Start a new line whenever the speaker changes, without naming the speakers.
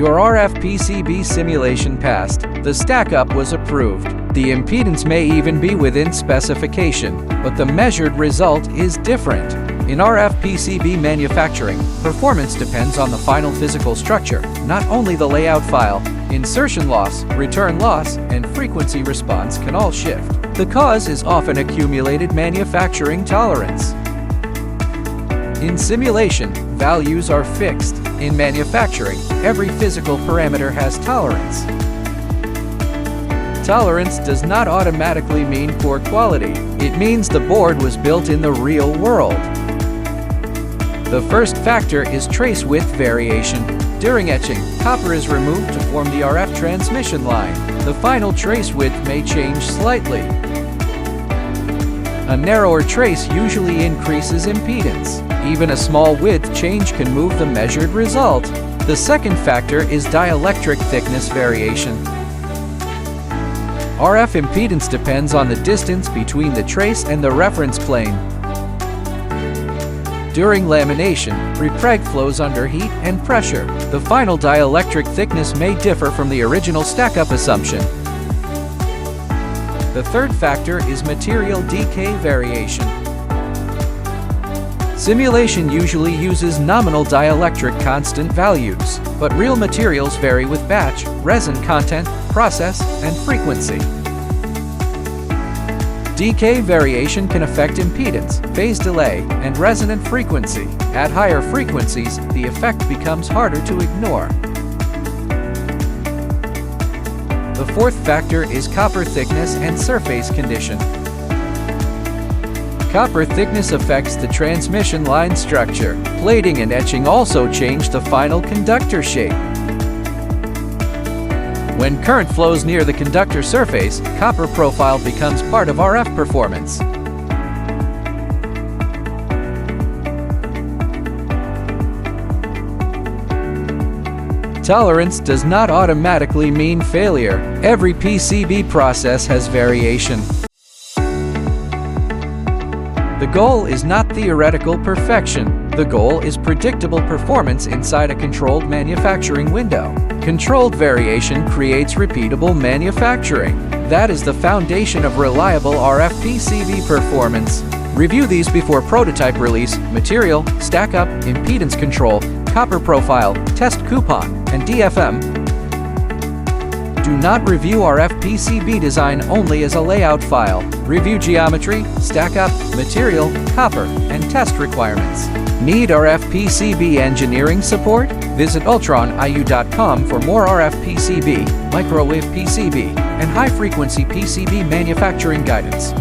Your RF PCB simulation passed. The stackup was approved. The impedance may even be within specification, but the measured result is different. In RF PCB manufacturing, performance depends on the final physical structure, not only the layout file. Insertion loss, return loss, and frequency response can all shift. The cause is often accumulated manufacturing tolerance. In simulation, values are fixed. In manufacturing, every physical parameter has tolerance. Tolerance does not automatically mean poor quality. It means the board was built in the real world. The first factor is trace width variation. During etching, copper is removed to form the RF transmission line. The final trace width may change slightly. A narrower trace usually increases impedance. Even a small width change can move the measured result. The second factor is dielectric thickness variation. RF impedance depends on the distance between the trace and the reference plane. During lamination, prepreg flows under heat and pressure. The final dielectric thickness may differ from the original stackup assumption. The third factor is material decay variation. Simulation usually uses nominal dielectric constant values, but real materials vary with batch, resin content, process, and frequency. Decay variation can affect impedance, phase delay, and resonant frequency. At higher frequencies, the effect becomes harder to ignore. The fourth factor is copper thickness and surface condition. Copper thickness affects the transmission line structure. Plating and etching also change the final conductor shape. When current flows near the conductor surface, copper profile becomes part of RF performance. Tolerance does not automatically mean failure. Every PCB process has variation. The goal is not theoretical perfection. The goal is predictable performance inside a controlled manufacturing window. Controlled variation creates repeatable manufacturing. That is the foundation of reliable RF PCB performance. Review these before prototype release: material, stackup, impedance control, copper profile, test coupon, and DFM. Do not review RF PCB design only as a layout file. Review geometry, stackup, material, copper, and test requirements. Need RF PCB engineering support? Visit ultroniu.com for more RF PCB, microwave PCB, and high-frequency PCB manufacturing guidance.